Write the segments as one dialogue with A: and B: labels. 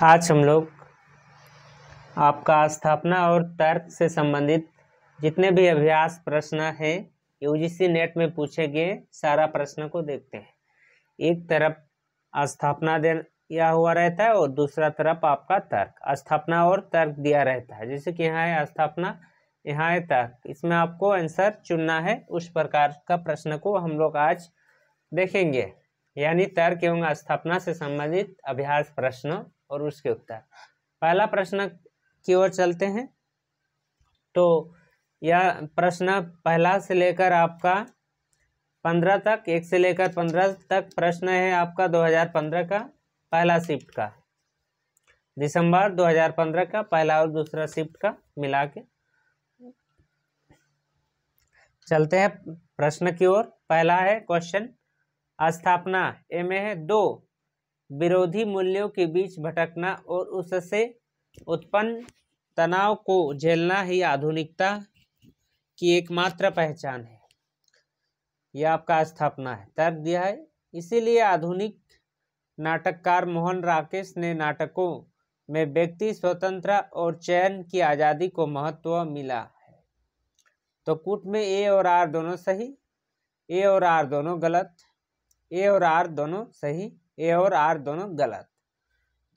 A: आज हम लोग आपका स्थापना और तर्क से संबंधित जितने भी अभ्यास प्रश्न हैं यूजीसी नेट में पूछे गए सारा प्रश्न को देखते हैं। एक तरफ स्थापना दिया हुआ रहता है और दूसरा तरफ आपका तर्क, स्थापना और तर्क दिया रहता है। जैसे कि यहाँ है स्थापना, यहाँ है तर्क, इसमें आपको आंसर चुनना है। उस प्रकार का प्रश्न को हम लोग आज देखेंगे, यानी तर्क एवं स्थापना से संबंधित अभ्यास प्रश्न और उसके उत्तर। पहला प्रश्न की ओर चलते हैं। तो यह प्रश्न पहला से लेकर आपका 15 तक, 1 से लेकर 15 तक प्रश्न है आपका 2015 का पहला शिफ्ट का, दिसंबर 2015 का पहला और दूसरा शिफ्ट का मिला के। चलते हैं प्रश्न की ओर। पहला है क्वेश्चन, स्थापना ए में है दो विरोधी मूल्यों के बीच भटकना और उससे उत्पन्न तनाव को झेलना ही आधुनिकता की एकमात्र पहचान है। यह आपका स्थापना है। तर्क दिया है, इसीलिए आधुनिक नाटककार मोहन राकेश ने नाटकों में व्यक्ति स्वतंत्रता और चयन की आज़ादी को महत्व मिला है। तो कूट में ए और आर दोनों सही, ए और आर दोनों गलत, ए और आर दोनों सही, ए और आर दोनों गलत।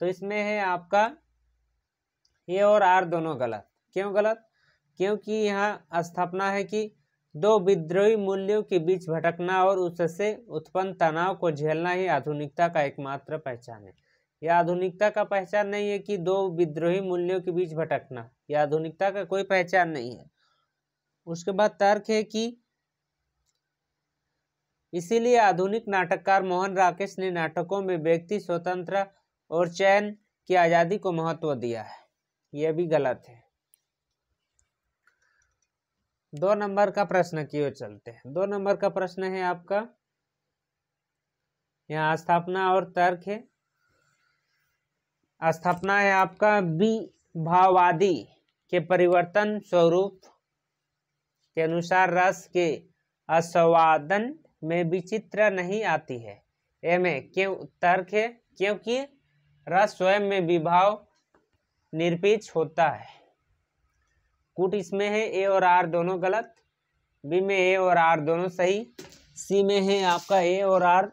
A: तो इसमें है आपका ए और आर दोनों गलत। क्यों गलत? क्योंकि यहाँ स्थापना है कि दो विद्रोही मूल्यों के बीच भटकना और उससे उत्पन्न तनाव को झेलना ही आधुनिकता का एकमात्र पहचान है। यह आधुनिकता का पहचान नहीं है कि दो विद्रोही मूल्यों के बीच भटकना, यह आधुनिकता का कोई पहचान नहीं है। उसके बाद तर्क है कि इसीलिए आधुनिक नाटककार मोहन राकेश ने नाटकों में व्यक्ति स्वतंत्रता और चयन की आज़ादी को महत्व दिया है। यह भी गलत है। 2 नंबर का प्रश्न की ओर चलते हैं। 2 नंबर का प्रश्न है आपका, यहाँ स्थापना और तर्क है। स्थापना है आपका विभावादि के परिवर्तन स्वरूप के अनुसार रस के आस्वादन में विचित्र नहीं आती है। ए में क्यों तर्क है, क्योंकि रस स्वयं में विभाव निरपेक्ष होता है। कूट इसमें है ए और आर दोनों गलत, बी में ए और आर दोनों सही, सी में है आपका ए और आर,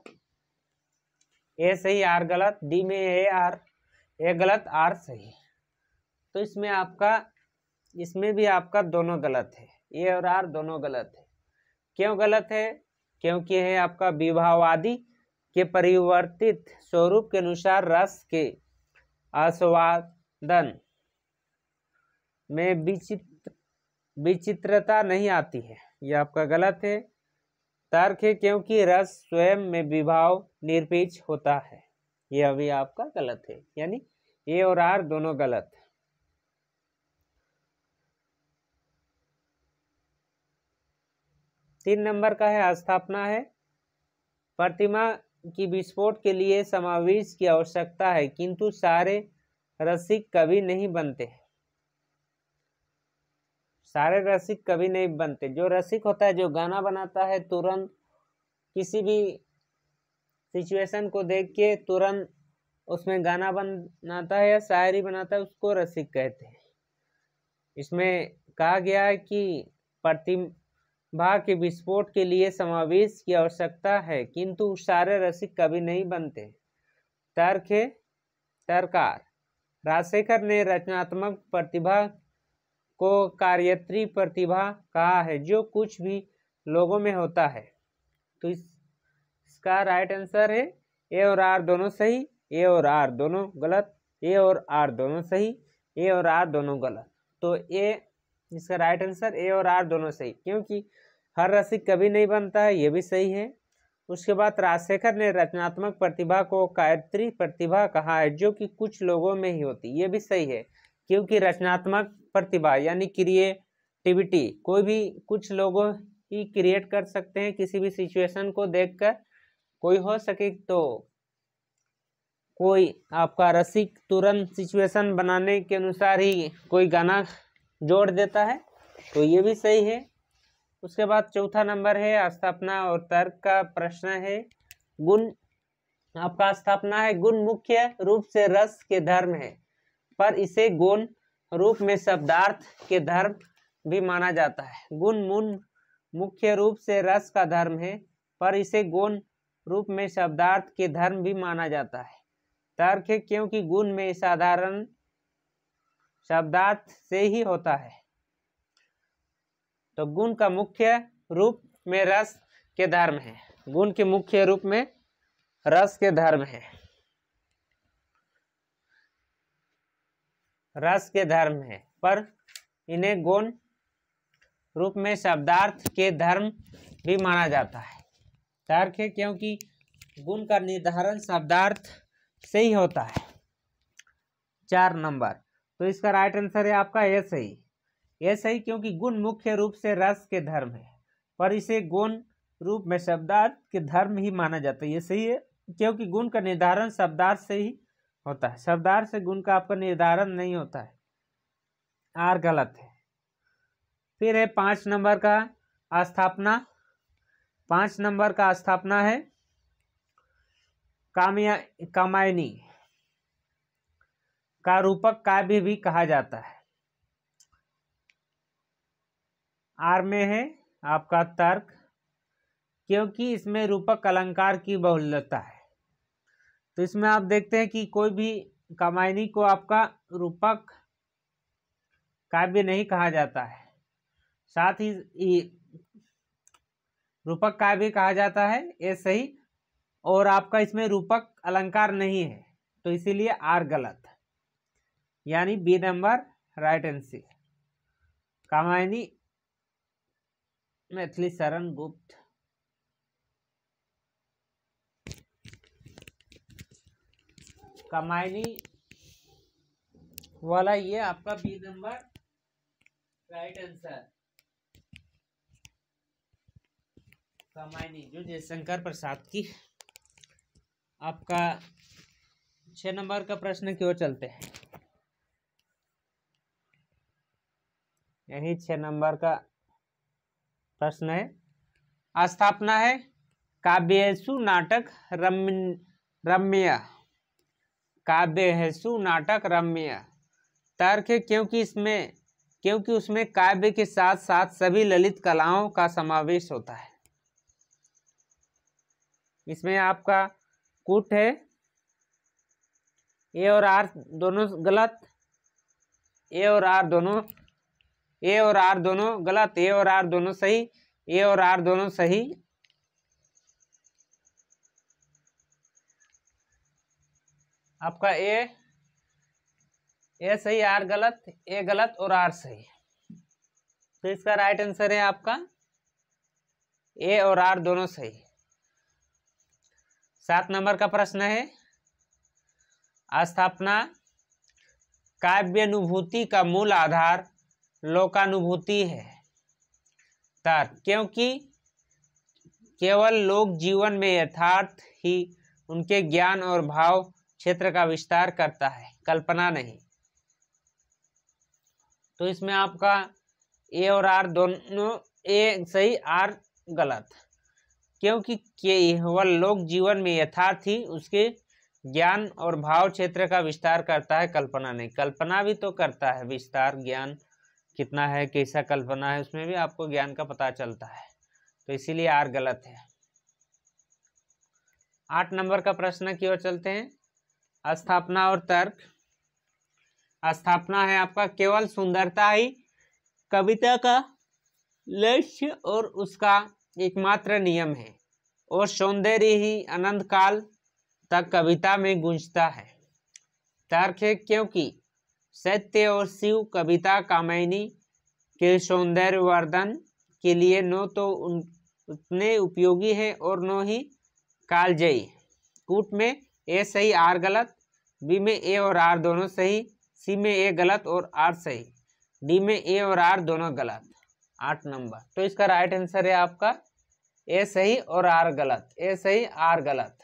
A: ए सही आर गलत, डी में ए गलत आर सही। तो इसमें आपका, इसमें भी आपका दोनों गलत है, ए और आर दोनों गलत है। क्यों गलत है? क्योंकि है आपका विभावादि के परिवर्तित स्वरूप के अनुसार रस के आस्वादन में विचित्रता नहीं आती है। यह आपका गलत है। तर्क है, क्योंकि रस स्वयं में विभाव निरपेक्ष होता है। यह भी आपका गलत है, यानी ए और आर दोनों गलत है। तीन नंबर का है स्थापना है, प्रतिमा की विस्फोट के लिए समावेश की आवश्यकता है, किंतु सारे रसिक कभी नहीं बनते। सारे रसिक कभी नहीं बनते। जो रसिक होता है, जो गाना बनाता है, तुरंत किसी भी सिचुएशन को देख के तुरंत उसमें गाना बनाता है या शायरी बनाता है, उसको रसिक कहते हैं। इसमें कहा गया है कि प्रतिभा के विस्फोट के लिए समावेश की आवश्यकता है, किंतु सारे रसिक कभी नहीं बनते। तर्क है, तर्ककार राजशेखर ने रचनात्मक प्रतिभा को कार्यत्री प्रतिभा कहा है, जो कुछ भी लोगों में होता है। तो इसका राइट आंसर है ए और आर दोनों सही, ए और आर दोनों गलत, ए और आर दोनों सही, ए और आर दोनों गलत। तो ए, इसका राइट आंसर ए और आर दोनों सही, क्योंकि हर रसिक कभी नहीं बनता है, ये भी सही है। उसके बाद राजशेखर ने रचनात्मक प्रतिभा को कार्यत्री प्रतिभा कहा है, जो कि कुछ लोगों में ही होती, ये भी सही है, क्योंकि रचनात्मक प्रतिभा यानी क्रिएटिविटी कोई भी कुछ लोगों ही क्रिएट कर सकते हैं। किसी भी सिचुएशन को देखकर कोई हो सके तो कोई आपका रसिक तुरंत सिचुएशन बनाने के अनुसार ही कोई गाना जोड़ देता है, तो ये भी सही है। उसके बाद चौथा नंबर है स्थापना और तर्क का प्रश्न है, गुण आपका स्थापना है गुण मुख्य रूप से रस के धर्म है, पर इसे गौण रूप में शब्दार्थ के धर्म भी माना जाता है। गुण मुख्य रूप से रस का धर्म है, पर इसे गौण रूप में शब्दार्थ के धर्म भी माना जाता है। तर्क है क्योंकि गुण में साधारण शब्दार्थ से ही होता है, तो गुण का मुख्य रूप में रस के धर्म है। गुण के मुख्य रूप में रस के धर्म है, रस के धर्म है, पर इन्हें गौण रूप में शब्दार्थ के धर्म भी माना जाता है। तर्क है क्योंकि गुण का निर्धारण शब्दार्थ से ही होता है। 4 नंबर, तो इसका राइट आंसर है आपका ए सही। ए सही क्योंकि गुण मुख्य रूप से रस के धर्म है, पर इसे गौण रूप में शब्दार्थ के धर्म ही माना जाता है। ये सही है क्योंकि गुण का निर्धारण शब्दार्थ से ही होता है, शब्दार्थ से गुण का आपका निर्धारण नहीं होता है। आर गलत है। फिर है 5 नंबर का स्थापना। 5 नंबर का स्थापना है कामायनी का रूपक काव्य भी कहा जाता है। आर में है आपका तर्क क्योंकि इसमें रूपक अलंकार की बहुलता है। तो इसमें आप देखते हैं कि कोई भी कामायनी को आपका रूपक काव्य नहीं कहा जाता है, साथ ही रूपक काव्य कहा जाता है, ये सही। और आपका इसमें रूपक अलंकार नहीं है, तो इसीलिए आर गलत, यानी B number right answer. Kamayani Maithili Sharan Gupt. Kamayani वाला ये आपका B number right answer. Kamayani जो जयशंकर प्रसाद की। आपका 6 नंबर का प्रश्न की ओर चलते हैं। यही 6 नंबर का प्रश्न है। स्थापना है काव्येषु नाटक रम्य। काव्येषु नाटक रम्य। तर्क है क्योंकि उसमें काव्य के साथ साथ सभी ललित कलाओं का समावेश होता है। इसमें आपका कूट है, ए और आर दोनों गलत, ए और आर दोनों गलत, ए और आर दोनों सही, ए और आर दोनों सही। आपका ए सही, आर गलत, ए गलत और आर सही। तो इसका राइट आंसर है आपका ए और आर दोनों सही। 7 नंबर का प्रश्न है। स्थापना काव्यानुभूति का मूल आधार लोकानुभूति है। तर्क क्योंकि केवल लोक जीवन में यथार्थ ही उनके ज्ञान और भाव क्षेत्र का विस्तार करता है, कल्पना नहीं। तो इसमें आपका ए और आर दोनों, ए सही आर गलत, क्योंकि केवल लोक जीवन में यथार्थ ही उसके ज्ञान और भाव क्षेत्र का विस्तार करता है, कल्पना नहीं। कल्पना भी तो करता है, विस्तार ज्ञान कितना है, कैसा कल्पना है, उसमें भी आपको ज्ञान का पता चलता है, तो इसीलिए आर गलत है। 8 नंबर का प्रश्न की ओर चलते हैं। स्थापना और तर्क। स्थापना है आपका केवल सुंदरता ही कविता का लक्ष्य और उसका एकमात्र नियम है, और सौंदर्य ही अनंत काल तक कविता में गूंजता है। तर्क है क्योंकि सत्य और शिव कविता कामायनी के सौंदर्य वर्धन के लिए न तो उतने उपयोगी है और न ही कालजयी। कूट में ए सही आर गलत, बी में ए और आर दोनों सही, सी में ए गलत और आर सही, डी में ए और आर दोनों गलत। 8 नंबर, तो इसका राइट आंसर है आपका ए सही और आर गलत, ए सही आर गलत।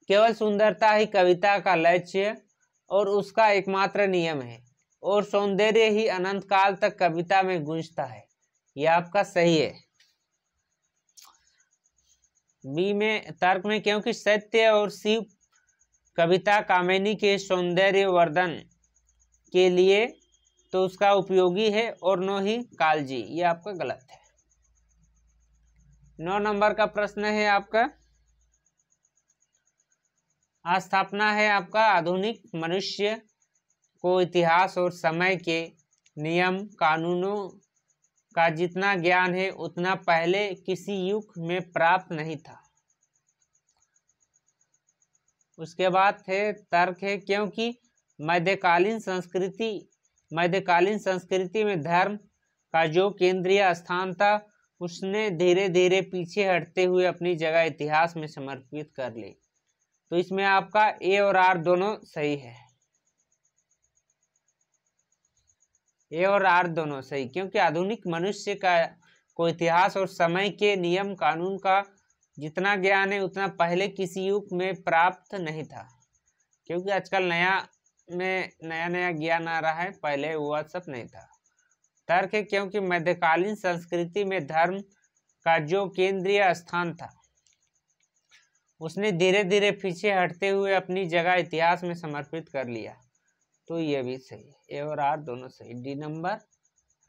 A: केवल सुंदरता ही कविता का लक्ष्य और उसका एकमात्र नियम है, और सौंदर्य ही अनंत काल तक कविता में गूंजता है, यह आपका सही है। बी में तर्क में क्योंकि सत्य और शिव कविता कामिनी के सौंदर्य वर्धन के लिए तो उसका उपयोगी है, और नो ही कालजी, ये आपका गलत है। 9 नंबर का प्रश्न है आपका, स्थापना है आपका आधुनिक मनुष्य को इतिहास और समय के नियम कानूनों का जितना ज्ञान है उतना पहले किसी युग में प्राप्त नहीं था। उसके बाद है तर्क है क्योंकि मध्यकालीन संस्कृति में धर्म का जो केंद्रीय स्थान था उसने धीरे धीरे पीछे हटते हुए अपनी जगह इतिहास में समर्पित कर ली। तो इसमें आपका ए और आर दोनों सही है, ए और आर दोनों सही, क्योंकि आधुनिक मनुष्य को इतिहास और समय के नियम कानून का जितना ज्ञान है उतना पहले किसी युग में प्राप्त नहीं था। क्योंकि आजकल नया ज्ञान आ रहा है, पहले वह सब नहीं था। तर्क है क्योंकि मध्यकालीन संस्कृति में धर्म का जो केंद्रीय स्थान था उसने धीरे धीरे पीछे हटते हुए अपनी जगह इतिहास में समर्पित कर लिया। तो ये भी सही है, ए और आर दोनों सही, डी नंबर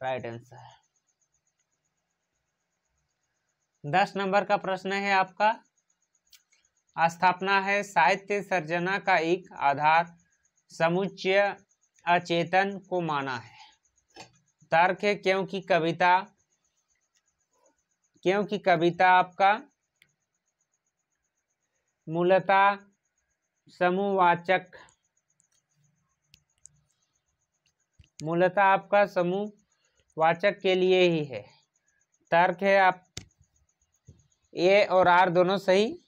A: राइट आंसर है। 10 नंबर का प्रश्न है आपका, स्थापना है साहित्य सर्जना का एक आधार समुच्चय अचेतन को माना है। तर्क है क्योंकि कविता आपका मूलतः समूहवाचक के लिए ही है। तर्क है आप ए और आर दोनों सही,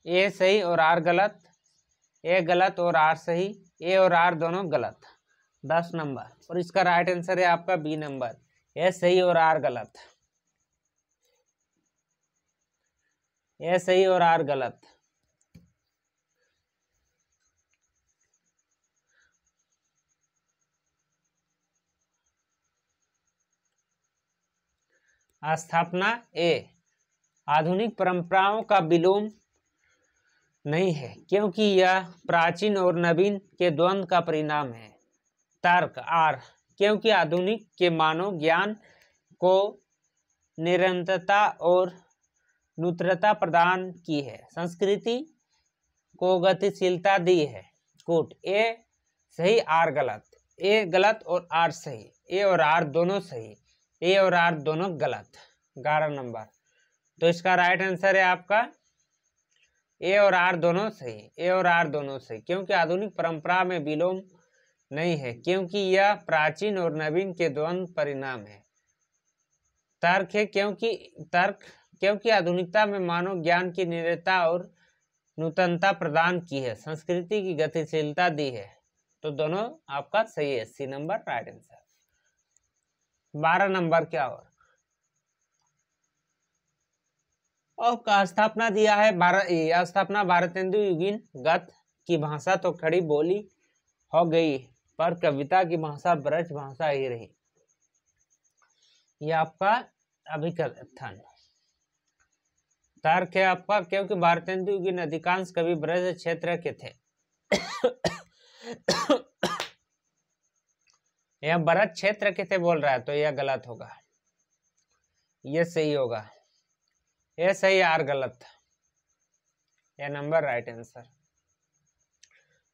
A: ए सही और आर गलत, ए गलत और आर सही, ए और आर दोनों गलत। 10 नंबर, और इसका राइट आंसर है आपका बी नंबर, ए सही और आर गलत, ए सही और आर गलत। स्थापना ए आधुनिक परंपराओं का विलोम नहीं है क्योंकि यह प्राचीन और नवीन के द्वंद्व का परिणाम है। तर्क आर क्योंकि आधुनिक के मानव ज्ञान को निरंतरता और नूतनता प्रदान की है, संस्कृति को गतिशीलता दी है। कोट ए सही आर गलत, ए गलत और आर सही, ए और आर दोनों सही, ए और आर दोनों गलत। 11 नंबर, तो इसका राइट आंसर है आपका ए और आर दोनों सही, ए और आर दोनों सही, क्योंकि आधुनिक परंपरा में विलोम नहीं है क्योंकि यह प्राचीन और नवीन के द्वंद्व परिणाम है। तर्क है क्योंकि आधुनिकता में मानव ज्ञान की निरंतरता और नूतनता प्रदान की है, संस्कृति की गतिशीलता दी है। तो दोनों आपका सही है, C number right answer. 12 number क्या और का स्थापना दिया है स्थापना भारतेंदु युगीन गत की भाषा तो खड़ी बोली हो गई पर कविता की भाषा ब्रज भाषा ही रही। यह आपका अभिकथन। तर्क है आपका क्योंकि भारतेंदु युगीन अधिकांश कवि ब्रज क्षेत्र के थे। यह ब्रज क्षेत्र के थे बोल रहा है, तो यह गलत होगा, यह सही होगा, यह सही आर गलत, यह नंबर राइट आंसर।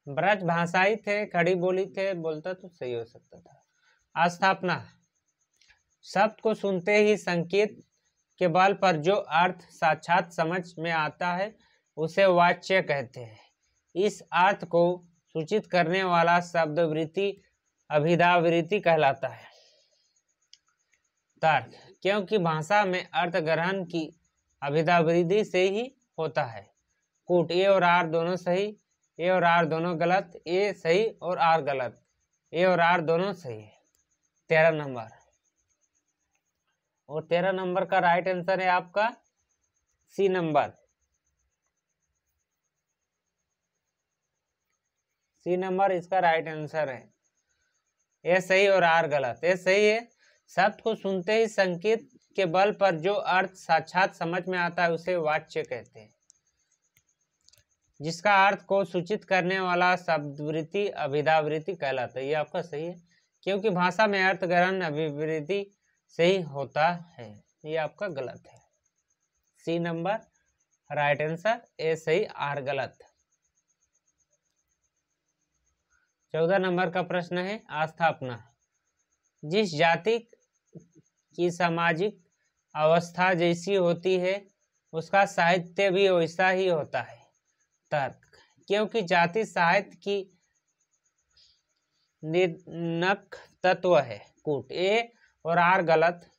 A: ब्रज भाषाई थे, खड़ी बोली थे, बोलता तो सही हो सकता था। स्थापना शब्द को सुनते ही संकेत के बल पर जो अर्थ साक्षात समझ में आता है उसे वाच्य कहते हैं। इस अर्थ को सूचित करने वाला शब्द वृत्ति अभिधावृत्ति कहलाता है। तर्क क्योंकि भाषा में अर्थ ग्रहण की अभिधावृत्ति से ही होता है। कूट ए और आर दोनों सही, ए और आर दोनों गलत, ए सही और आर गलत, ए और आर दोनों सही। 13 नंबर, और 13 नंबर का राइट आंसर है आपका सी नंबर, सी नंबर इसका राइट आंसर है। ए सही और आर गलत, ए सही है। शब्द को सुनते ही संकेत के बल पर जो अर्थ साक्षात समझ में आता है उसे वाच्य कहते हैं। जिसका अर्थ को सूचित करने वाला शब्दवृत्ति अभिधावृत्ति कहलाता है। ये आपका सही है, क्योंकि भाषा में अर्थ ग्रहण अभिवृत्ति से ही होता है। ये आपका गलत है। सी नंबर राइट आंसर, ए सही, आर गलत। 14 नंबर का प्रश्न है आस्थापना। जिस जाति की सामाजिक अवस्था जैसी होती है उसका साहित्य भी वैसा ही होता है। तर्क, क्योंकि जाति साहित्य की निर्णक तत्व है। कूट, ए और आर गलत,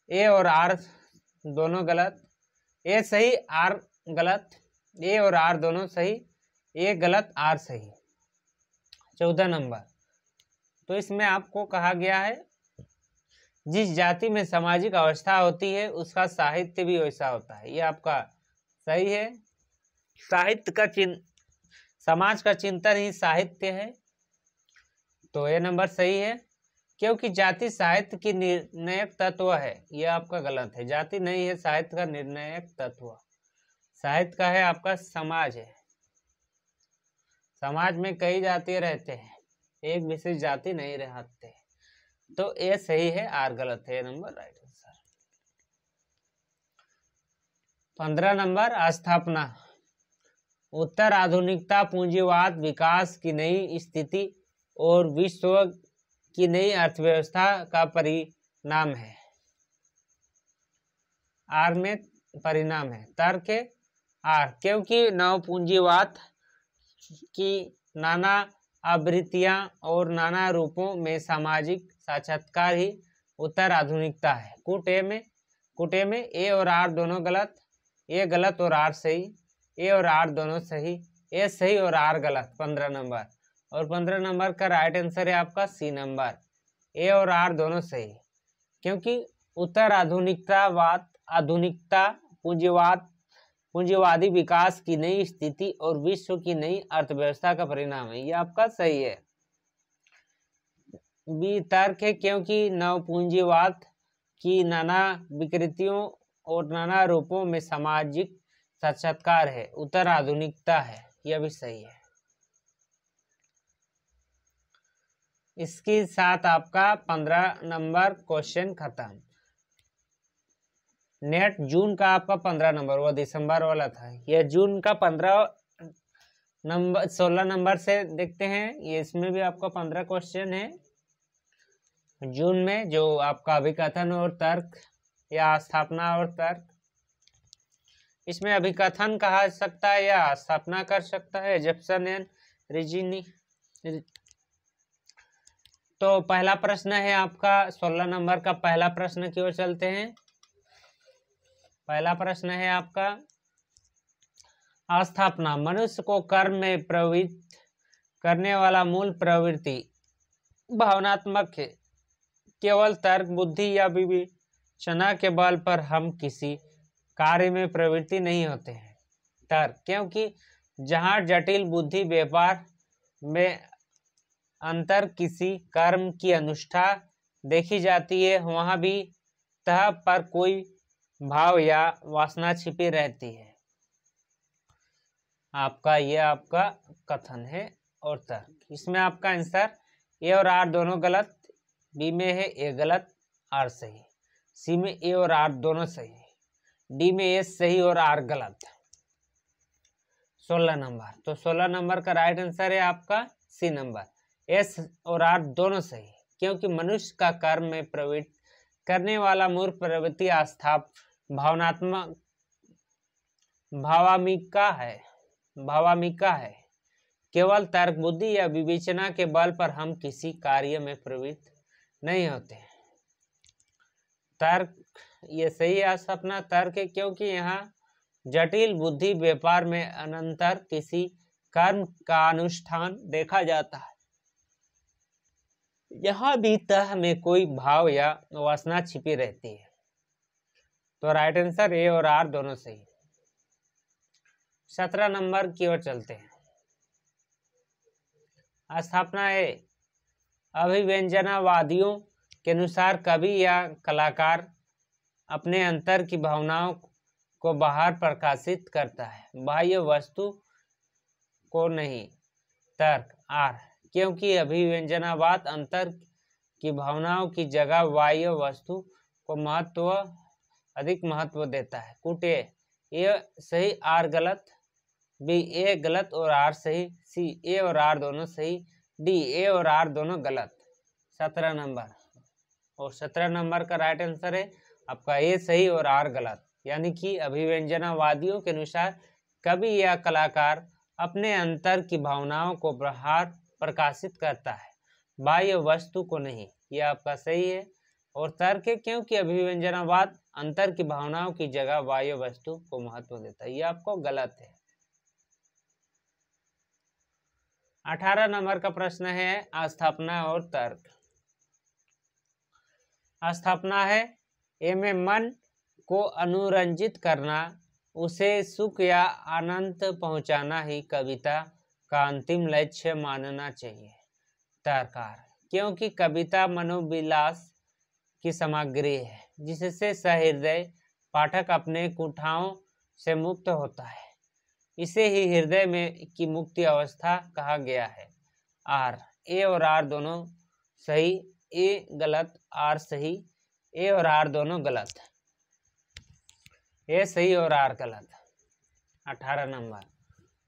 A: ए और आर दोनों गलत, ए सही आर गलत, ए और आर दोनों सही, ए गलत आर सही। 14 नंबर, तो इसमें आपको कहा गया है जिस जाति में सामाजिक अवस्था होती है उसका साहित्य भी वैसा होता है। ये आपका सही है। साहित्य का समाज का चिंतन ही साहित्य है, तो ये नंबर सही है। क्योंकि जाति साहित्य की निर्णायक तत्व है। ये आपका गलत है, जाति नहीं है साहित्य का निर्णायक तत्व। साहित्य का है आपका समाज है। समाज में कई जाति रहते हैं, एक विशेष जाति नहीं रहते, तो ए सही है, आर गलत है। Number right answer. 15 नंबर आस्थापना। उत्तर आधुनिकता पूंजीवाद विकास की नई स्थिति और विश्व की नई अर्थव्यवस्था का परिणाम है। आर में परिणाम है। तर्क है आर, क्योंकि नव पूंजीवाद की नाना आवृत्तियां और नाना रूपों में सामाजिक साक्षात्कार ही उत्तर आधुनिकता है। कूट ए में ए और आर दोनों गलत, ए गलत और आर सही, ए और आर दोनों सही, ए सही और आर गलत। 15 नंबर, और 15 नंबर का राइट आंसर है आपका सी नंबर, ए और आर दोनों सही। क्योंकि उत्तर आधुनिकता पूंजीवादी विकास की नई स्थिति और विश्व की नई अर्थव्यवस्था का परिणाम है। ये आपका सही है। बी तर्क है, क्योंकि नव पूंजीवाद की नाना विकृतियों और नाना रूपों में सामाजिक साक्षात्कार है, उत्तर आधुनिकता है। यह भी सही है। इसके साथ आपका 15 नंबर क्वेश्चन खत्म। नेट जून का आपका 15 नंबर, वो दिसंबर वाला था, यह जून का 16 नंबर से देखते हैं। ये इसमें भी आपका 15 क्वेश्चन है जून में, जो आपका अभिकथन और तर्क या स्थापना और तर्क। इसमें अभिकथन कहा सकता है या स्थापना कर सकता है, एजप्शन एंड रीजनिंग। तो पहला प्रश्न है आपका 16 नंबर का पहला प्रश्न की ओर चलते हैं। पहला प्रश्न है आपका आस्थापना। मनुष्य को कर्म में प्रवृत्त करने वाला मूल प्रवृत्ति भावनात्मक है। केवल तर्क बुद्धि या विवेचना के बल पर हम किसी कार्य में प्रवृत्ति नहीं होते हैं। तर्क, क्योंकि जहाँ जटिल बुद्धि व्यापार में अंतर किसी कर्म की अनुष्ठा देखी जाती है, वहाँ भी तह पर कोई भाव या वासना छिपी रहती है। आपका ये आपका कथन है और तर्क। इसमें आपका आंसर ए और आर दोनों गलत, बी में है ए गलत आर सही, सी में ए और आर दोनों सही, डी में ए सही और आर गलत। 16 नंबर, तो 16 नंबर का राइट आंसर है आपका सी नंबर, एस और आर दोनों सही। क्योंकि मनुष्य का कर्म में प्रवृत्त करने वाला मूल प्रवृत्ति आस्थाप भावनात्मक भावात्मिका है। केवल तर्क बुद्धि या विवेचना के बल पर हम किसी कार्य में प्रवृत्त नहीं होते। तर्क ये सही आस्थापना तर्क है, क्योंकि यहाँ जटिल बुद्धि व्यापार में अनंतर किसी कर्म का अनुष्ठान देखा जाता है। यहाँ भी तह में कोई भाव या वासना छिपी रहती है। तो राइट आंसर ए और आर दोनों सही। 17 नंबर की ओर चलते हैं। स्थापना ए। अभिव्यंजनावादियों के अनुसार कवि या कलाकार अपने अंतर की भावनाओं को बाहर प्रकाशित करता है, बाह्य वस्तु को नहीं। तर्क आर, क्योंकि अभिव्यंजनावाद अंतर की भावनाओं की जगह बाह्य वस्तु को अधिक महत्व देता है। कुट ए सही, आर गलत, बी ए गलत और आर सही, सी ए और आर दोनों सही, डी ए और आर दोनों गलत। 17 नंबर, और 17 नंबर का राइट आंसर है आपका ए सही और आर गलत। यानी कि अभिव्यंजनावादियों के अनुसार कवि या कलाकार अपने अंतर की भावनाओं को बाहर प्रकाशित करता है, बाह्य वस्तु को नहीं। यह आपका सही है। और तर्क है, क्योंकि अभिव्यंजनावाद अंतर की भावनाओं की जगह बाह्य वस्तु को महत्व देता है। यह आपको गलत है। 18 नंबर का प्रश्न है आस्थापना और तर्क। आस्थापना है ए में मन को अनुरंजित करना, उसे सुख या आनंद पहुंचाना ही कविता का अंतिम लक्ष्य मानना चाहिए। तर्ककार, क्योंकि कविता मनोविलास की सामग्री है जिससे सहृदय पाठक अपने कुंठाओं से मुक्त होता है, इसे ही हृदय में की मुक्ति अवस्था कहा गया है। आर, ए और आर दोनों सही, ए गलत, आर सही, ए और आर दोनों गलत, ए सही और आर गलत। 18 नंबर,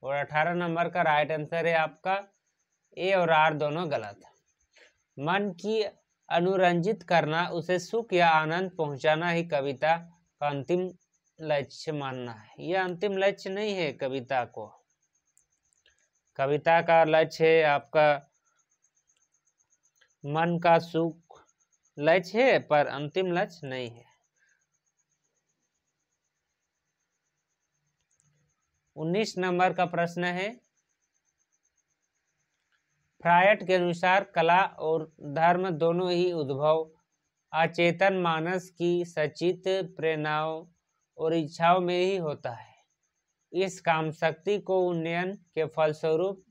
A: और 18 नंबर का राइट आंसर है आपका ए और आर दोनों गलत। मन की अनुरंजित करना, उसे सुख या आनंद पहुंचाना ही कविता का अंतिम लक्ष्य मानना है। यह अंतिम लक्ष्य नहीं है कविता को। कविता का लक्ष्य है आपका मन का सुख लक्ष्य है, पर अंतिम लक्ष्य नहीं है। 19 नंबर का प्रश्न है, फ्रायड के अनुसार कला और धर्म दोनों ही उद्भव अचेतन मानस की सचित प्रेरणाओं और इच्छाओं में ही होता है। इस काम शक्ति को उन्नयन के फलस्वरूप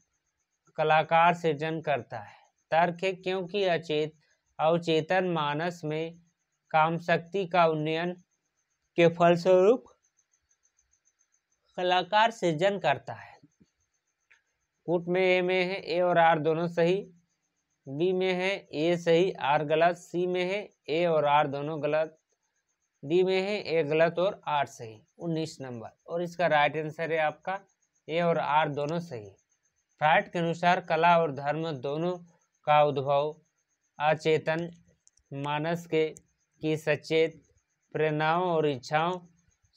A: कलाकार सृजन करता है। तर्क है, क्योंकि अवचेतन मानस में काम शक्ति का उन्नयन के फलस्वरूप कलाकार सृजन करता है। कूट में है ए और आर दोनों सही, बी में है ए सही आर गलत, सी में है ए और आर दोनों गलत, डी में है ए गलत और आर सही। 19 नंबर, और इसका राइट आंसर है आपका ए और आर दोनों सही। फ्रायड के अनुसार कला और धर्म दोनों का उद्भव अचेतन मानस की सचेत प्रेरणाओं और इच्छाओं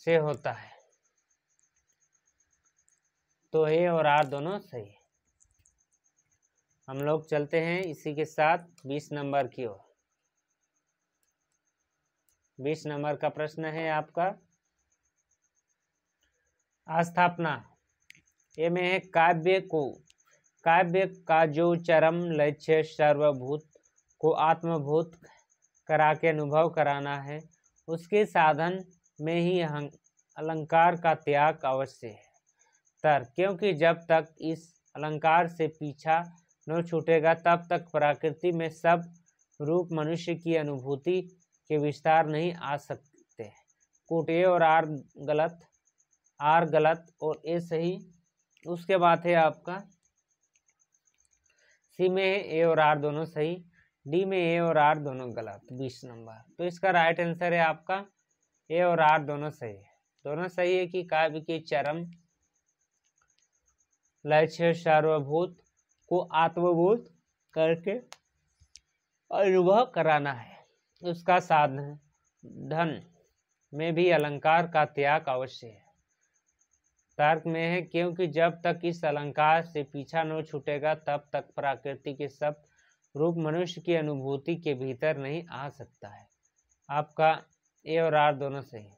A: से होता है। तो ए और आर दोनों सही। हम लोग चलते हैं इसी के साथ 20 नंबर की ओर। 20 नंबर का प्रश्न है आपका आस्थापना। ए में है काव्य का जो चरम लक्ष्य सर्वभूत को आत्मभूत करा के अनुभव कराना है, उसके साधन में ही अलंकार का त्याग अवश्य है। तर्क, क्योंकि जब तक इस अलंकार से पीछा न छूटेगा तब तक प्रकृति में सब रूप मनुष्य की अनुभूति के विस्तार नहीं आ सकते। कूट ए और आर गलत और ए सही। उसके बाद है आपका सी में ए और आर दोनों सही, डी में ए और आर दोनों गलत। 20 नंबर, तो इसका राइट आंसर है आपका ए और आर दोनों सही है। दोनों सही है कि काव्य की चरम लक्ष्य सर्वभूत को आत्मभूत करके अनुभव कराना है, उसका साधन में भी अलंकार का त्याग अवश्य है। तर्क में है, क्योंकि जब तक इस अलंकार से पीछा न छूटेगा तब तक प्रकृति के सब रूप मनुष्य की अनुभूति के भीतर नहीं आ सकता है। आपका ए और आर दोनों सही।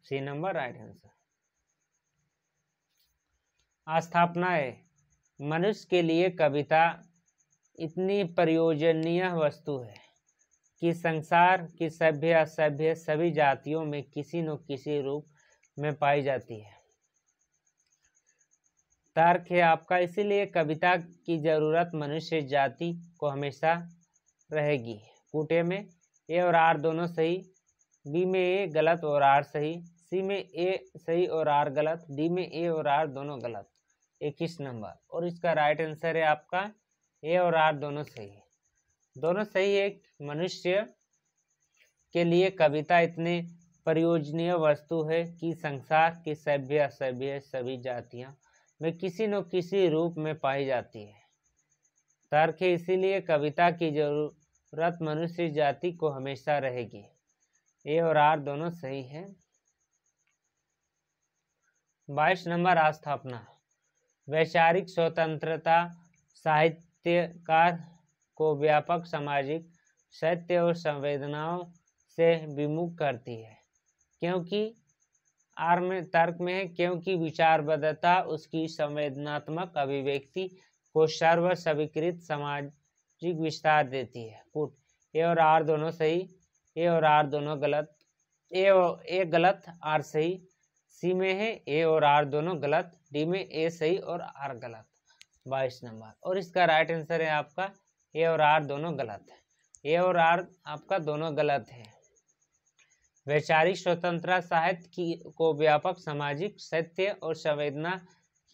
A: C number right answer. आस्थापना है, मनुष्य के लिए कविता इतनी प्रयोजनीय वस्तु है कि संसार की सभ्य असभ्य सभी जातियों में किसी न किसी रूप में पाई जाती है। तर्क है आपका, इसीलिए कविता की जरूरत मनुष्य जाति को हमेशा रहेगी। कूटे में ए और आर दोनों सही, बी में ए गलत और आर सही, सी में ए सही और आर गलत, डी में ए और आर दोनों गलत। 21 नंबर। और इसका राइट आंसर है आपका ए और आर दोनों सही है। दोनों सही है। मनुष्य के लिए कविता इतने प्रयोजनीय वस्तु है कि संसार की सभ्य असभ्य सभी जातियां में किसी न किसी रूप में पाई जाती है। तर्क है, इसीलिए कविता की जरूरत मनुष्य जाति को हमेशा रहेगी। ए और आर दोनों सही है। 22 नंबर आस्थापना। वैचारिक स्वतंत्रता साहित्यकार को व्यापक सामाजिक सत्य और संवेदनाओं से विमुख करती है। क्योंकि आर में तर्क में है, क्योंकि विचारबद्धता उसकी संवेदनात्मक अभिव्यक्ति को सर्व स्वीकृत सामाजिक विस्तार देती है। कुट ए और आर दोनों सही, ए और आर दोनों गलत, ए गलत आर सही, सी में है ए और आर दोनों गलत, डी में ए सही और आर गलत। 22 नंबर। और इसका राइट आंसर है आपका ए और आर दोनों गलत है। ए और आर आपका दोनों गलत है। वैचारिक स्वतंत्रता साहित्य को व्यापक सामाजिक सत्य और संवेदना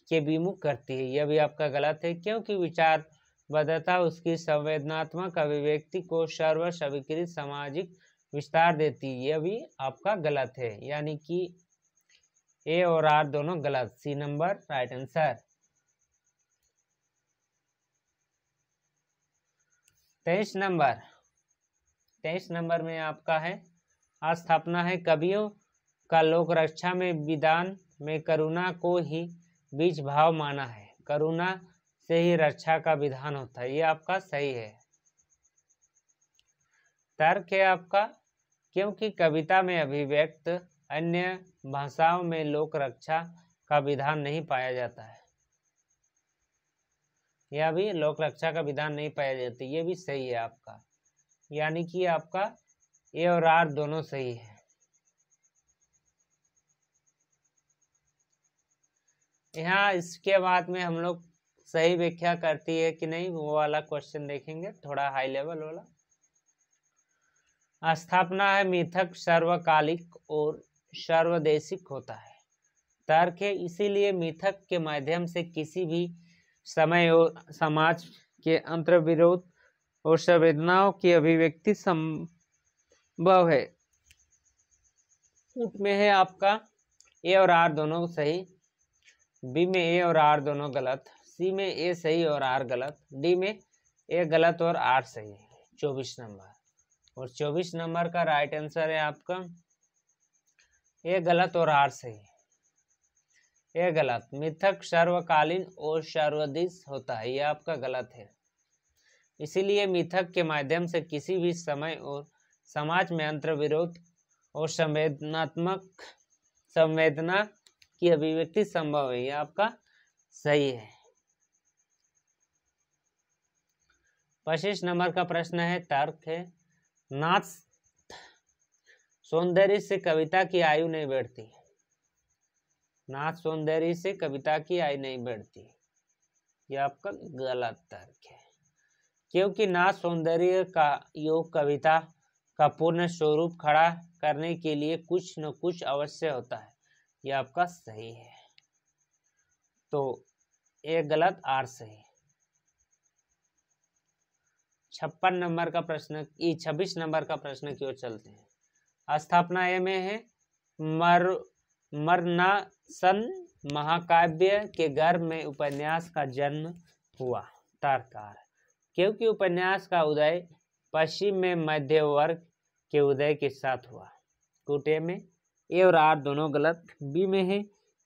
A: के विमुख करती है, यह भी आपका गलत है। क्योंकि विचारबद्धता उसकी संवेदनात्मक अभिव्यक्ति को सर्व स्वीकृत सामाजिक विस्तार देती है, यह भी आपका गलत है। यानी कि ए और आर दोनों गलत। C number right answer. 23 number. 23 number में आपका है आस्थापना है। कवियों का लोक रक्षा में विधान में करुणा को ही बीज भाव माना है। करुणा से ही रक्षा का विधान होता है, ये आपका सही है। तर्क है आपका, क्योंकि कविता में अभिव्यक्त अन्य भाषाओं में लोक रक्षा का विधान नहीं पाया जाता है। यह भी लोक रक्षा का विधान नहीं पाया जाता, ये भी सही है आपका। यानी कि आपका ए और आर दोनों सही है। यहाँ इसके बाद में हम लोग सही व्याख्या करती है कि नहीं वो वाला क्वेश्चन देखेंगे, थोड़ा हाई लेवल वाला। स्थापना है मिथक सर्वकालिक और सर्वदेशिक होता है। तर्क है, इसीलिए मिथक के माध्यम से किसी भी समय और समाज के अंतर्विरोध और संवेदनाओं की अभिव्यक्ति संभव है। में है आपका ए और आर दोनों सही, बी में ए और आर दोनों गलत, सी में ए सही और आर गलत, डी में ए गलत और आर सही। 24 नंबर। और 24 नंबर का राइट आंसर है आपका ए गलत और आर सही। ए गलत। मिथक सर्वकालीन और सर्वदिश होता है, यह आपका गलत है। इसीलिए मिथक के माध्यम से किसी भी समय और समाज में अंतर्विरोध और संवेदना की अभिव्यक्ति संभव है, यह आपका सही है। 25 नंबर का प्रश्न है, तर्क है, नाच सौंदर्य से कविता की आयु नहीं बढ़ती। नाच सौंदर्य से कविता की आयु नहीं बढ़ती, यह आपका गलत तर्क है। क्योंकि नाच सौंदर्य का योग कविता का पूर्ण स्वरूप खड़ा करने के लिए कुछ न कुछ अवश्य होता है, यह आपका सही है। तो ए गलत आर सही। 56 नंबर का प्रश्न 26 नंबर का प्रश्न की ओर चलते हैं। स्थापना ए में है मरणासन महाकाव्य के गर्भ में उपन्यास का जन्म हुआ। तर्ककार, क्योंकि उपन्यास का उदय पश्चिम में मध्य वर्ग के उदय के साथ हुआ। टूटे में ए और आर दोनों गलत, बी में है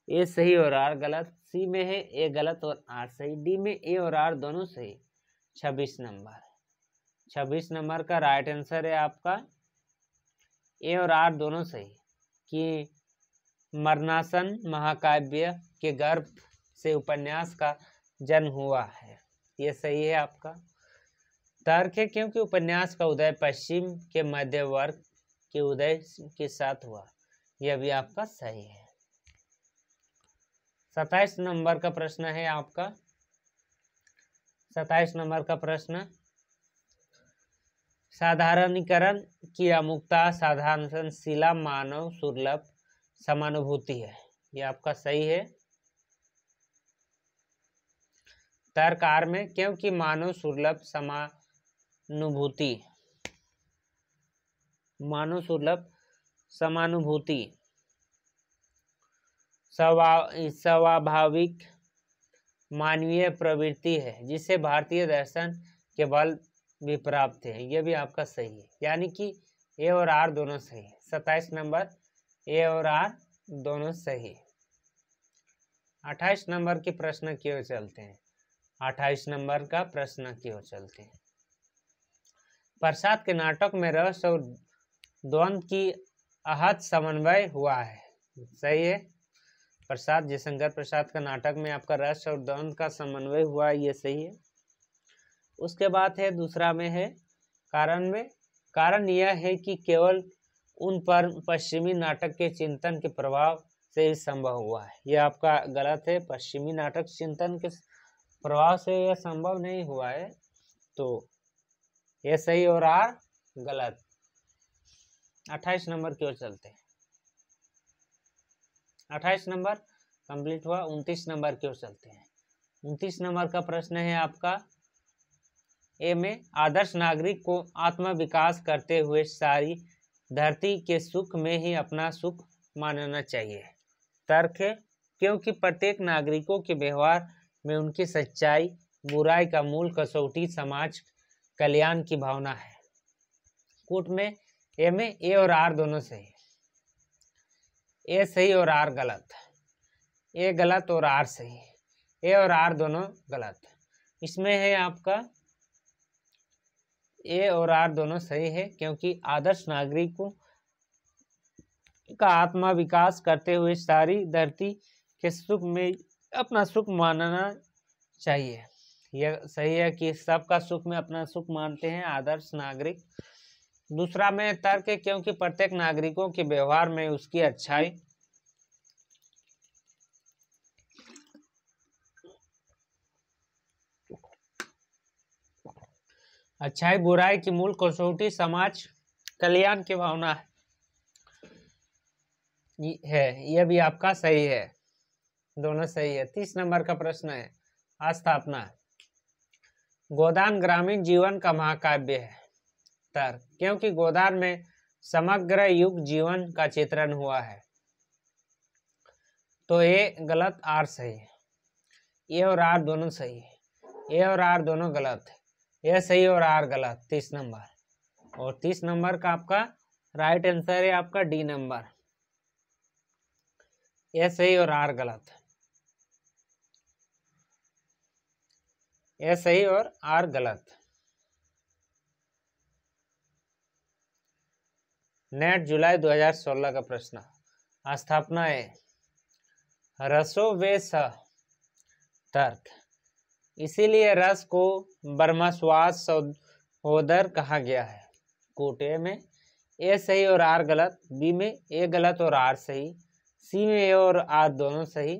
A: ए सही और आर गलत, सी में है ए गलत और आर सही, डी में ए और आर दोनों सही। 26 नंबर। 26 नंबर का राइट आंसर है आपका ए और आर दोनों सही, कि मरणासन महाकाव्य के गर्भ से उपन्यास का जन्म हुआ है, ये सही है आपका। तर्क है, क्योंकि उपन्यास का उदय पश्चिम के मध्य वर्ग के उदय के साथ हुआ, यह भी आपका सही है। 27 नंबर का प्रश्न है आपका। 27 नंबर का प्रश्न, साधारणीकरण की अमुकता साधारणशीला मानव सुलभ समानुभूति है, ये आपका सही है। तर्क आर में, क्योंकि मानव सुलभ समानुभूति स्वाभाविक मानवीय प्रवृत्ति है जिसे भारतीय दर्शन के बल भी प्राप्त है, यह भी आपका सही है। यानी कि ए और आर दोनों सही है। 27 नंबर ए और आर दोनों सही। 28 नंबर के प्रश्न की ओर चलते हैं। 28 नंबर का प्रश्न की ओर चलते हैं। प्रसाद के नाटक में रस और द्वंद्व की आहत समन्वय हुआ है, सही है। प्रसाद जयशंकर प्रसाद का नाटक में आपका रस और द्वंद्व का समन्वय हुआ है, ये सही है। उसके बाद है दूसरा में है कारण में, कारण यह है कि केवल उन पर पश्चिमी नाटक के चिंतन के प्रभाव से ही संभव हुआ है, यह आपका गलत है। पश्चिमी नाटक चिंतन के प्रभाव से यह संभव नहीं हुआ है, तो यह सही और आर गलत। 28 नंबर की ओर चलते हैं। 28 नंबर कंप्लीट हुआ। 29 नंबर की ओर चलते हैं। 29 नंबर का प्रश्न है आपका ए में, आदर्श नागरिक को आत्म विकास करते हुए सारी धरती के सुख में ही अपना सुख मानना चाहिए। तर्क है, क्योंकि प्रत्येक नागरिकों के व्यवहार में उनकी सच्चाई बुराई का मूल कसौटी समाज कल्याण की भावना है। कूट में ए में ए और आर दोनों सही, ए सही और आर गलत, ए गलत और आर सही, ए और आर दोनों गलत। इसमें है आपका ए और आर दोनों सही है, क्योंकि आदर्श नागरिकों का आत्मा विकास करते हुए सारी धरती के सुख में अपना सुख मानना चाहिए। यह सही है कि सबका सुख में अपना सुख मानते हैं आदर्श नागरिक। दूसरा में तर्क है, क्योंकि प्रत्येक नागरिकों के व्यवहार में उसकी अच्छाई बुराई की मूल कसौटी समाज कल्याण की भावना है, यह भी आपका सही है, दोनों सही है। 30 नंबर का प्रश्न है स्थापना। गोदान ग्रामीण जीवन का महाकाव्य है। तर्क, क्योंकि गोदान में समग्र युग जीवन का चित्रण हुआ है, तो ए गलत आर सही है। ए और आर दोनों सही है, ए और आर दोनों गलत है, ए सही और आर गलत। 30 नंबर और 30 नंबर का आपका राइट आंसर है आपका डी नंबर, ए सही और आर गलत, ए सही और आर गलत। नेट जुलाई 2016 का प्रश्न। स्थापना है रसो वे स। तर्क, इसीलिए रस को ब्रह्मस्वाद सहोदर कहा गया है। कोटे में ए सही और आर गलत, बी में ए गलत और आर सही, सी में ए और आर दोनों सही,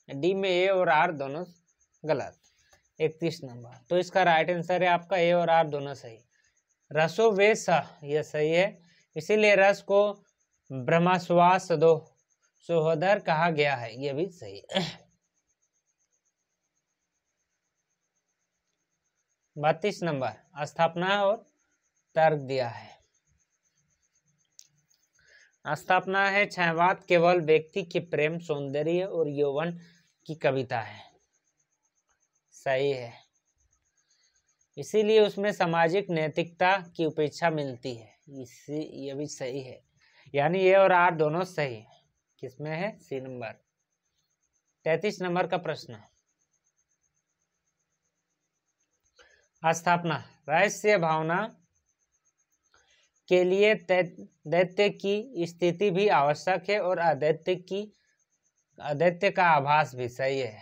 A: डी में ए और आर दोनों गलत। 31 नंबर, तो इसका राइट आंसर है आपका ए और आर दोनों सही। रसो वे स, यह सही है, इसीलिए रस को ब्रह्मस्वाद सहोदर कहा गया है, यह भी सही है। 32 नंबर स्थापना और तर्क दिया है। स्थापना है छायावाद केवल व्यक्ति के प्रेम सौंदर्य और यौवन की कविता है, सही है, इसीलिए उसमें सामाजिक नैतिकता की उपेक्षा मिलती है, ये भी सही है। यानी ए और आर दोनों सही है। किसमें है? C number. 33 नंबर का प्रश्न। स्थापना, रहस्य भावना के लिए दैत्य की स्थिति भी आवश्यक है और अदैत्य का आभास भी, सही है।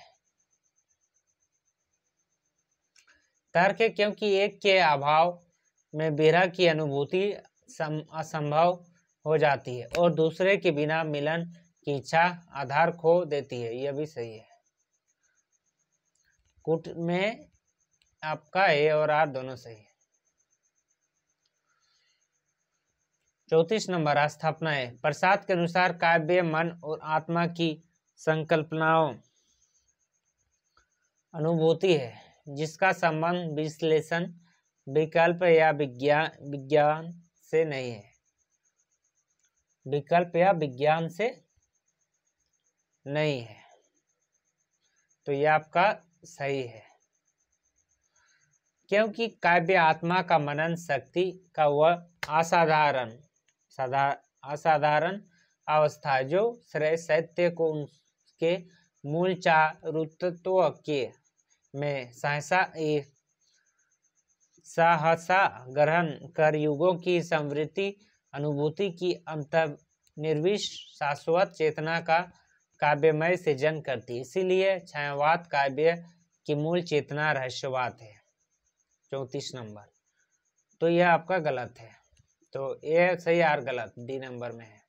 A: तर्क है, क्योंकि एक के अभाव में विरह की अनुभूति असंभव हो जाती है और दूसरे के बिना मिलन की इच्छा आधार खो देती है, यह भी सही है। कुट में आपका ए और आर दोनों सही है। 34 नंबर आस्थापनाएं। प्रसाद के अनुसार काव्य मन और आत्मा की संकल्पनाओं अनुभूति है जिसका संबंध विश्लेषण, विकल्प या विज्ञान से नहीं है। विकल्प या विज्ञान से नहीं है, तो यह आपका सही है, क्योंकि काव्य आत्मा का मनन शक्ति का वह असाधारण अवस्था है जो श्रेय साहित्य को उसके मूल चारुत्व के में सहसा ग्रहण कर युगों की समृद्धि अनुभूति की अंतर्निर्विश शाश्वत चेतना का काव्यमय सृजन करती है। इसीलिए छायावाद काव्य की मूल चेतना रहस्यवाद है। 34 नंबर, तो यह आपका गलत है, तो ए सही आर गलत डी नंबर में है।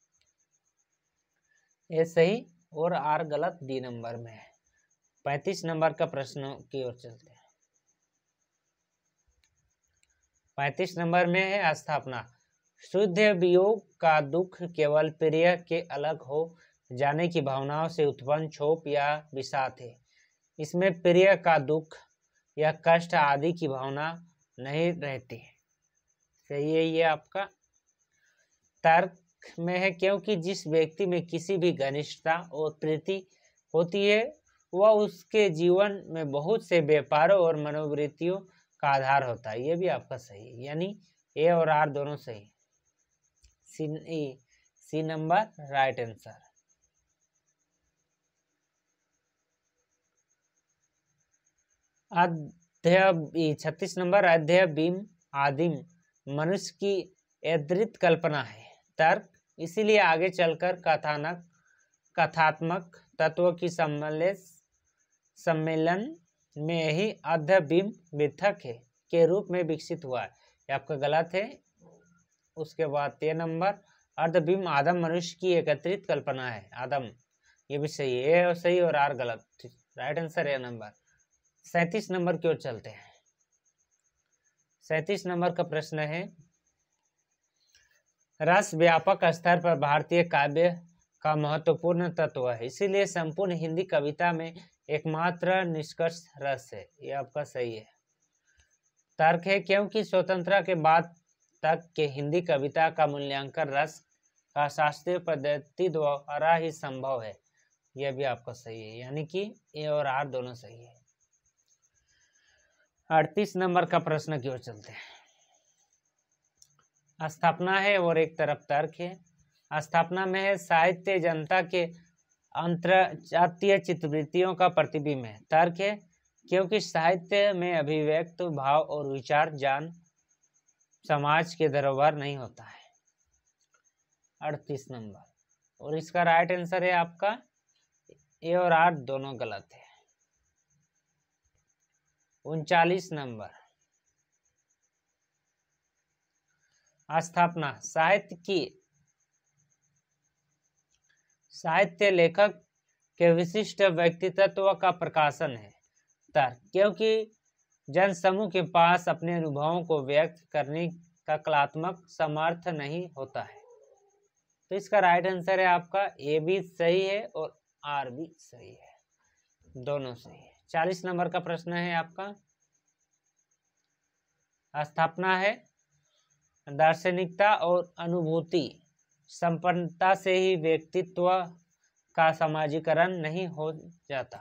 A: ए सही और आर गलत डी नंबर में है। 35 नंबर का प्रश्न की ओर चलते हैं। 35 नंबर में है स्थापना। शुद्ध वियोग का दुख केवल प्रिय के अलग हो जाने की भावनाओं से उत्पन्न क्षोभ या विषाद है। इसमें प्रिय का दुख या कष्ट आदि की भावना नहीं रहती। सही है ये आपका। तर्क में है, क्योंकि जिस व्यक्ति में किसी भी घनिष्ठता और प्रीति होती है वह उसके जीवन में बहुत से व्यापारों और मनोवृत्तियों का आधार होता है। ये भी आपका सही है, यानी ए और आर दोनों सही। C number right answer. अध्यय 36 नंबर अध्यय बीम आदिम मनुष्य की यदृत कल्पना है। तर्क, इसीलिए आगे चलकर कथात्मक तत्व की सम्मेलन में यही अध्यय मिथक है के रूप में विकसित हुआ है। ये आपका गलत है। उसके बाद 3 नंबर अर्धबिंब आदम मनुष्य की एकत्रित कल्पना है। आदम, ये भी सही है, और सही और आर गलत। Right answer A number. 37 number की ओर चलते हैं। 37 नंबर का प्रश्न है, रस व्यापक स्तर पर भारतीय काव्य का महत्वपूर्ण तत्व है, इसीलिए संपूर्ण हिंदी कविता में एकमात्र निष्कर्ष रस है। ये आपका सही है। तर्क है, क्योंकि स्वतंत्रता के बाद तक के हिंदी कविता का मूल्यांकन रस का शास्त्रीय पद्धति द्वारा ही संभव है। यह भी आपका सही है, यानी कि ए और आर दोनों सही है। 38 नंबर का प्रश्न की ओर चलते हैं। स्थापना है और एक तरफ तर्क है। स्थापना में है, साहित्य जनता के अंतर्जातीय चित्तवृत्तियों का प्रतिबिंब है। तर्क है, क्योंकि साहित्य में अभिव्यक्त भाव और विचार जान समाज के धरोहर नहीं होता है। 38 नंबर, और इसका राइट आंसर है आपका ए और आर दोनों गलत है। 39 नंबर स्थापना साहित्य लेखक के विशिष्ट व्यक्तित्व का प्रकाशन है। तर्क, क्योंकि जनसमूह के पास अपने अनुभवों को व्यक्त करने का कलात्मक सामर्थ्य नहीं होता है। तो इसका राइट आंसर है आपका ए भी सही है और आर भी सही है, दोनों सही है। 40 नंबर का प्रश्न है आपका। स्थापना है, दार्शनिकता और अनुभूति संपन्नता से ही व्यक्तित्व का समाजीकरण नहीं हो जाता।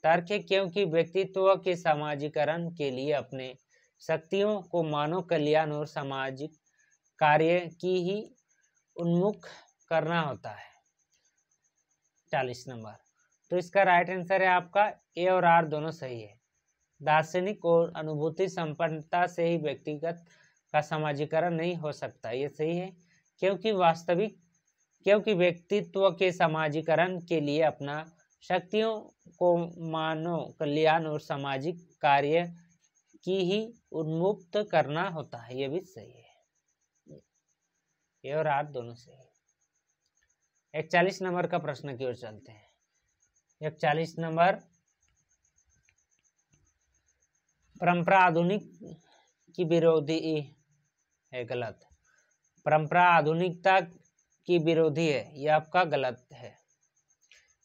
A: तर्क है, क्योंकि व्यक्तित्व के समाजीकरण के लिए अपने शक्तियों को मानव कल्याण और सामाजिक कार्य की ही उन्मुख करना होता है। 40 नंबर, तो इसका राइट आंसर है आपका ए और आर दोनों सही है। दार्शनिक और अनुभूति संपन्नता से ही व्यक्तिगत का समाजीकरण नहीं हो सकता। ये सही है, क्योंकि व्यक्तित्व के समाजीकरण के लिए अपना शक्तियों को मानव कल्याण और सामाजिक कार्य की ही उन्मुक्त करना होता है। ये भी सही है, ए और आर दोनों सही है। 41 नंबर का प्रश्न की ओर चलते हैं। 41 नंबर, परंपरा आधुनिक की विरोधी है। गलत। परंपरा आधुनिकता की विरोधी है, यह आपका गलत है,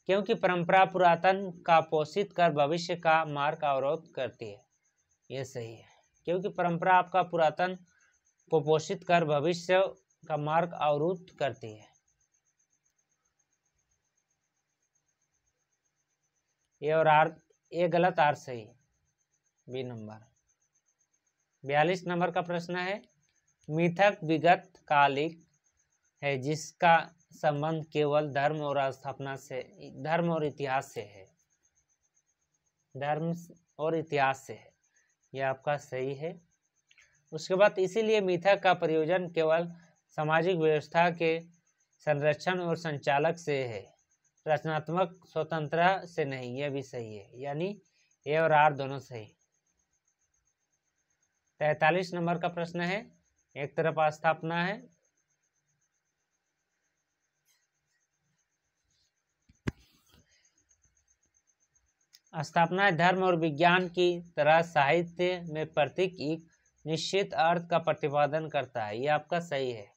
A: क्योंकि परंपरा पुरातन का पोषित कर भविष्य का मार्ग अवरोध करती है। यह सही है, क्योंकि परंपरा आपका पुरातन को पोषित कर भविष्य का मार्ग अवरुद्ध करती है। ये और आर, ये गलत, आर सही, बी नंबर। 42 नंबर का प्रश्न है, मिथक विगत कालिक है जिसका संबंध केवल धर्म और स्थापना से, धर्म और इतिहास से है, धर्म और इतिहास से है, यह आपका सही है। उसके बाद इसीलिए मिथक का प्रयोजन केवल सामाजिक व्यवस्था के संरक्षण और संचालक से है, रचनात्मक स्वतंत्रता से नहीं, यह भी सही है, यानी ए और आर दोनों सही। 43 नंबर का प्रश्न है, एक तरफ स्थापना है, स्थापना है धर्म और विज्ञान की तरह साहित्य में प्रतीक एक निश्चित अर्थ का प्रतिपादन करता है, यह आपका सही है।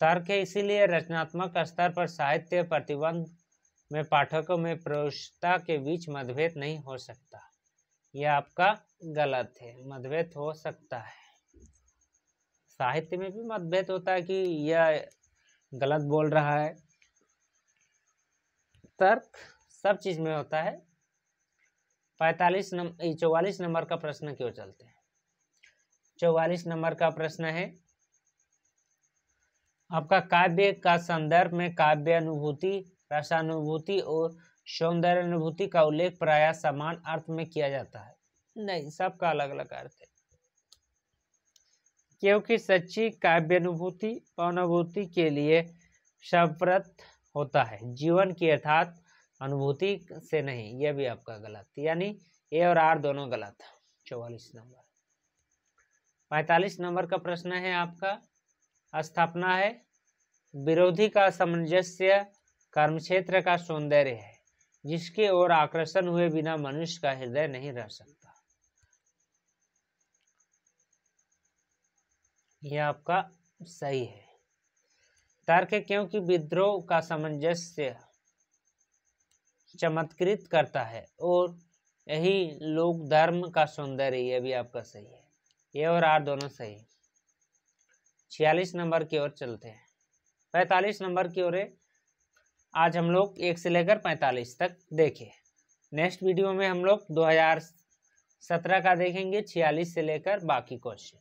A: तर्क है, इसीलिए रचनात्मक स्तर पर साहित्य प्रतिबंध में पाठकों में प्रयोक्ता के बीच मतभेद नहीं हो सकता, यह आपका गलत है, मतभेद हो सकता है, साहित्य में भी मतभेद होता है कि यह गलत बोल रहा है, तर्क सब चीज में होता है। 44 नंबर का प्रश्न क्यों चलते हैं। 44 नंबर का प्रश्न है, आपका काव्य का संदर्भ में काव्य अनुभूति, रसानुभूति और सौंदर्य अनुभूति का उल्लेख प्रायः समान अर्थ में किया जाता है, नहीं, सबका अलग अलग अर्थ है, क्योंकि सच्ची काव्य अनुभूति अनुभूति के लिए शब्दप्रत होता है, जीवन की यथार्थ अनुभूति से नहीं, यह भी आपका गलत, यानी ए और आर दोनों गलत। 44 नंबर। 45 नंबर का प्रश्न है आपका, स्थापना है, विरोधी का सामंजस्य कर्मक्षेत्र का सौंदर्य है जिसके ओर आकर्षण हुए बिना मनुष्य का हृदय नहीं रह सकता, यह आपका सही है। तर्क है, क्योंकि विद्रोह का सामंजस्य चमत्कृत करता है और यही लोक धर्म का सौंदर्य, यह भी आपका सही है, ये और आर दोनों सही। 46 नंबर की ओर चलते हैं, 45 नंबर की ओर है। आज हम लोग 1 से लेकर 45 तक देखे, नेक्स्ट वीडियो में हम लोग 2017 का देखेंगे, 46 से लेकर बाकी क्वेश्चन।